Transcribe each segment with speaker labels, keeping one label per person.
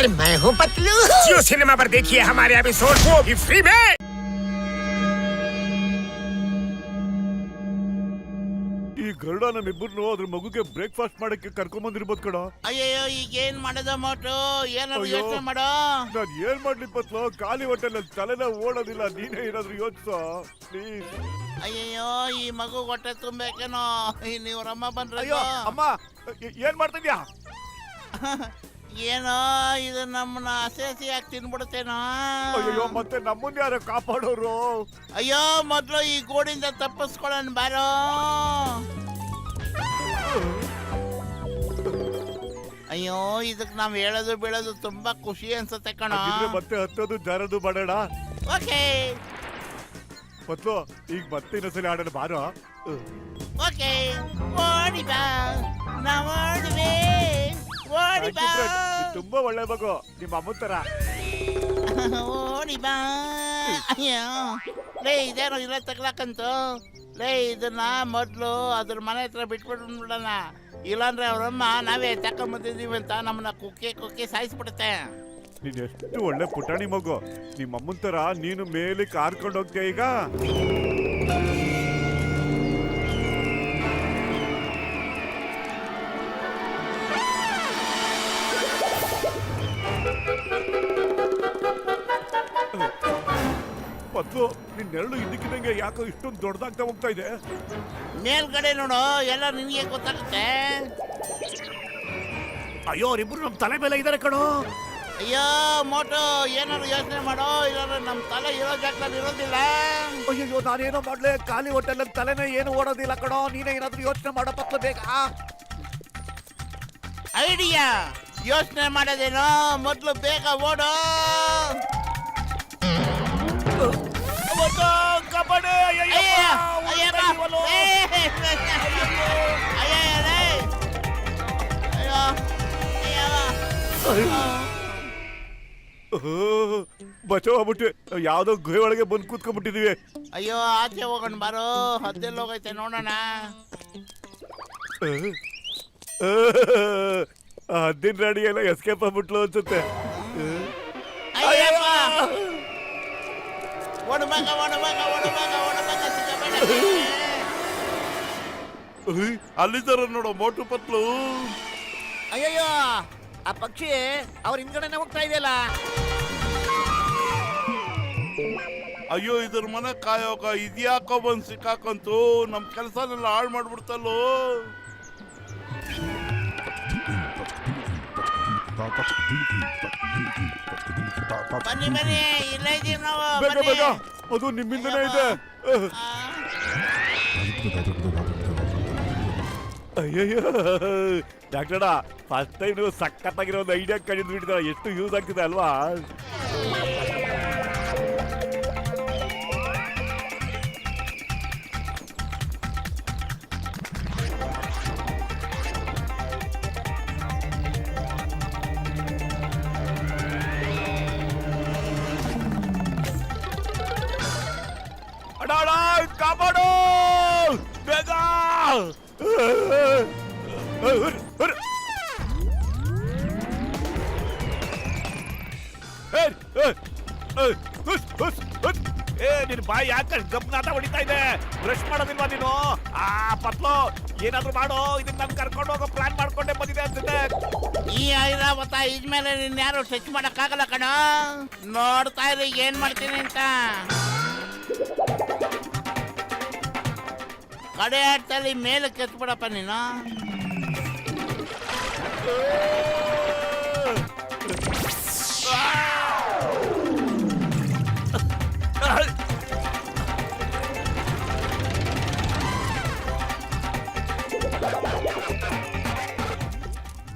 Speaker 1: अरे मैं हूँ पतलू।
Speaker 2: जियो सिनेमा पर देखिए हमारे एपिसोड वो भी फ्री में।
Speaker 3: ಈ ಗರುಡ ನಮ್ಮಿಬ್ಬರನ್ನು ಅದ್ರ ಮಗುಗೆ ಬ್ರೇಕ್ಫಾಸ್ಟ್ ಮಾಡಕ್ಕೆ ಕರ್ಕೊಂಡ್ ಬಂದಿರ್ಬೋದು ಕಣ.
Speaker 4: ಅಯ್ಯಯ್ಯೋ ಈಗ ಏನ್ ಮಾಡೋದ ಮೋಟು ಏನಾದ್ರು
Speaker 3: ಅಯ್ಯೋ.
Speaker 4: ಯೋಚನೆ ಮಾಡೋ.
Speaker 3: ನಾನ್ ಏನ್ ಮಾಡ್ಲಿ ಪತ್ಲು, ಖಾಲಿ ಹೊಟ್ಟೆಲ್ಲ ತಲೆನ ಓಡೋದಿಲ್ಲ. ನೀನೇ ಏನಾದ್ರು ಯೋಚಿಸೋ ಪ್ಲೀಸ್.
Speaker 4: ಅಯ್ಯಯ್ಯೋ ಈ ಮಗು ಹೊಟ್ಟೆ ತುಂಬಬೇಕೇನೋ. ನೀವ್ರಮ್ಮ ಬಂದ್ರ
Speaker 3: ಅಯ್ಯೋ ಅಮ್ಮ, ಏನ್ ಮಾಡ್ತಿದ್ಯಾ?
Speaker 4: ಏನೋ ಇದು ನಮ್ಮನ್ನ ಹಸಿ ತಿನ್ಬಿಡುತ್ತೇನೋ.
Speaker 3: ಅಯ್ಯೋ ಮತ್ತೆ ನಮ್ಮನ್ನ ಯಾರು ಕಾಪಾಡೋರು?
Speaker 4: ಅಯ್ಯೋ ಮೊದ್ಲು ಈ ಗೋಡಿಂದ ತಪ್ಪಿಸ್ಕೊಳ್ಳೋಣ ಬಾರೋ. ಅಯ್ಯೋ ಇದಕ್ ನಾವ್ ಹೇಳೋದು ಬೀಳೋದು ತುಂಬಾ ಖುಷಿ ಅನ್ಸುತ್ತೆ ಕಣ.
Speaker 3: ಮತ್ತೆ ಹತ್ತೋದು ಜಾರದು ಬೇಡ.
Speaker 4: ಓಕೆ
Speaker 3: ಪತ್ಲು ಈಗ ಮತ್ತೆ ಇನ್ನೊಂದ್ಸಲಿ ಆಡೋಣ ಬಾರೋ.
Speaker 4: ಓಕೆ ಓಡಿ ಬಾ ನಾವ್ ಓಡುವೆ. ಓಡಿ ಬಾ
Speaker 3: ತುಂಬಾ ಒಳ್ಳೆ ಮಗು, ನಿಮ್ಮ ಅಮ್ಮ ತರ.
Speaker 4: ಓಡಿ ಬಾ. ಅಯ್ಯೋ ಲೇ ಇದೇನೋ ಇಲ್ಲ ತಗ್ಲಾಕಂತು. ಲೇ ಇದನ್ನ ಮೊದ್ಲು ಅದ್ರ ಮನೆ ಹತ್ರ ಬಿಟ್ಬಿಡೋಣ. ಇಲ್ಲಾಂದ್ರೆ ಅವ್ರಮ್ಮ ನಾವೇ ತಕೊಂಬಂದಿದೀವಿ ಅಂತ ನಮ್ಮನ್ನ ಕುಕ್ಕಿ ಸಾಯಿಸ್ಬಿಡುತ್ತೆ.
Speaker 3: ನೀನ್ ಎಷ್ಟು ಒಳ್ಳೆ ಪುಟಾಣಿ ಮಗು, ನಿಮ್ಮ ಅಮ್ಮನ ತರ ನೀನು ಮೇಲೆ ಕಾರ್ಕೊಂಡು ಹೋಗ್ತೀಯ ಈಗ. ಪತ್ಲು ನಿನ್ನೆರಳು ಇದಕ್ಕಿದಂಗೆ ಯಾಕೋ ಇಷ್ಟೊಂದು ದೊಡ್ಡದಾಗ್ತಾ ಹೋಗ್ತಾ ಇದೆ.
Speaker 4: ಮೇಲ್ಗಡೆ ನೋಡು ಎಲ್ಲ ನಿನಗೆ ಗೊತ್ತಾಗುತ್ತೆ.
Speaker 2: ಅಯ್ಯೋ ಅವ್ರಿಬ್ರು ನಮ್ ತಲೆ ಮೇಲೆ ಇದಾರೆ ಕಣೋ.
Speaker 4: ಅಯ್ಯೋ ಮೋಟು ಏನಾದ್ರು ಯೋಚನೆ ಮಾಡೋ, ಇಲ್ಲಾಂದ್ರೆ ನಮ್ ತಲೆ ಇರೋ ಜಾಗದಲ್ಲಿ ಇರೋದಿಲ್ಲ.
Speaker 3: ಅಯ್ಯೋ ನಾನೇನೋ ಮಾಡ್ಲೆ, ಖಾಲಿ ಹೊಟ್ಟೆಲ್ಲ ತಲೆನೇ ಏನು ಓಡೋದಿಲ್ಲ ಕಣೋ. ನೀನೇ ಏನಾದ್ರೂ ಯೋಚನೆ ಮಾಡೋ ಪತ್ಲು ಬೇಗ.
Speaker 4: ಐಡಿಯಾ ಯೋಚನೆ ಮಾಡೋದೇನೋ, ಮೊದ್ಲು ಬೇಗ ಓಡೋ.
Speaker 2: ಕಬಡ್ಡಿ
Speaker 3: ಬಚಾವ್ಬಿಟ್ಟೆ, ಯಾವ್ದೋ ಗುಹೆ ಒಳಗೆ ಬಂದು ಕೂತ್ಕೊಂಡ್ಬಿಟ್ಟಿದೀವಿ.
Speaker 4: ಅಯ್ಯೋ ಆಚೆ ಹೋಗೋಣ ಬಾರೋ, ಹದ್ದೆಲ್ಲ ಹೋಗೈತೆ ನೋಡೋಣ.
Speaker 3: ಹದ್ದಿನ ರಾಣಿ ಎಲ್ಲ ಎಸ್ಕೇಪ್ ಆಗ್ಬಿಟ್ಲು ಅನ್ಸುತ್ತೆ.
Speaker 5: ಅಲ್ಲಿ ತರ ನೋಡೋ ಮೋಟು ಪತ್ಲು.
Speaker 1: ಅಯ್ಯಯ್ಯೋ ಆ ಪಕ್ಷಿ ಅವ್ರ ಹಿಂದ್ಗಡೆನೆ ಹೋಗ್ತಾ ಇದೆಯಲ್ಲ.
Speaker 5: ಅಯ್ಯೋ ಇದ್ರ ಮನೆ ಕಾಯೋಕ ಇದ್ಯಾಕೋ ಬಂದ್ ಸಿಕ್ಕಾಕಂತು, ನಮ್ ಕೆಲ್ಸನೆಲ್ಲ ಹಾಳು ಮಾಡ್ಬಿಡ್ತಲ್ಲೋ.
Speaker 4: ಬನ್ನಿ ಬನ್ನಿ ಇಲ್ಲೇ ಇದೀವಿ ನಾವು.
Speaker 3: ಬೇಗ ಬೇಗ, ಅದು ನಿಮ್ಮಿಂದನೇ ಇದೆ. ಅಯ್ಯಯ್ಯೋ ಡಾಕ್ಟರ, ಫಸ್ಟ್ ಟೈಮ್ ನೀವು ಸಖತ್ತಾಗಿರೋ ಒಂದು ಐಡಿಯಾ ಕಂಡು ಬಿಟ್ಟಿದ್ದೀರ. ಎಷ್ಟು ಯೂಸ್ ಆಗ್ತಿದೆ ಅಲ್ವಾ? ಕಾಪಾಡು ಬೇಗ.
Speaker 2: ನಿನ್ ಬಾಯಿ ಯಾಕೆ ಗಬ್ನಾಟ ಹೊಡಿತಾ ಇದೆ? ಬ್ರಷ್ ಮಾಡೋದಿಲ್ವಾ ನೀನು? ಆ ಪತ್ಲು ಏನಾದ್ರು ಮಾಡೋ, ಇದನ್ನ ನಾನು ಕರ್ಕೊಂಡು ಹೋಗೋ ಪ್ಲಾನ್ ಮಾಡ್ಕೊಂಡೆ ಬಂದಿದೆ ಅನ್ಸುತ್ತೆ.
Speaker 4: ಈ ಐರಾವತ ಇದ್ಮೇಲೆ ನಿನ್ ಯಾರು ಟಚ್ ಮಾಡಕ್ ಆಗಲ್ಲ ಕಣ. ನೋಡ್ತಾ ಇರಿ ಏನ್ ಮಾಡ್ತೀನಿ ಅಂತ. ಕಡೆ ಆಡ್ತಲ್ಲಿ ಮೇಲೆ ಕೆತ್ಬಿಡಪ್ಪ ನೀನು.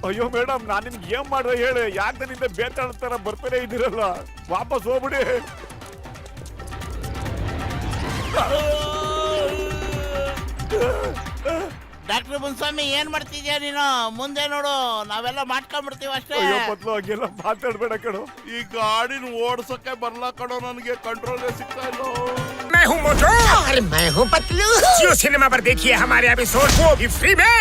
Speaker 3: ಅಯ್ಯೋ ಮೇಡಮ್, ನಾನು ನಿಮ್ಗೆ ಏನ್ ಮಾಡ್ದೆ ಹೇಳಿ? ಯಾಕೆ ನನ್ನಿಂದ ಬೇತಾಡ್ತಾರ ಬರ್ತಾನೆ ಇದ್ದೀರಲ್ಲ, ವಾಪಸ್ ಹೋಗ್ಬಿಡಿ.
Speaker 4: ಡಾಕ್ಟರ್ ಮುನ್ಸ್ವಾಮಿ ಏನ್ ಮಾಡ್ತಿದ್ಯಾ ನೀನು? ಮುಂದೆ ನೋಡು, ನಾವೆಲ್ಲ ಮಾಡ್ಕೊಂಡ್ಬಿಡ್ತೀವಿ ಅಷ್ಟೇ.
Speaker 3: ಅಯ್ಯೋ ಪತ್ಲು ಹಂಗೆಲ್ಲ ಮಾತಾಡ್ಬೇಡ ಕಣೋ.
Speaker 5: ಈ ಗಾಡಿನ ಓಡ್ಸಕ್ಕೆ ಬರ್ಲಾ ಕಣೋ, ನನಗೆ ಕಂಟ್ರೋಲ್ ಸಿಗ್ತಾ ಇಲ್ಲ.
Speaker 2: मैं हूँ मोटू।
Speaker 1: अरे मैं हूँ पतलू।
Speaker 2: जियो सिनेमा पर देखिए हमारे एपिसोड वो भी फ्री में।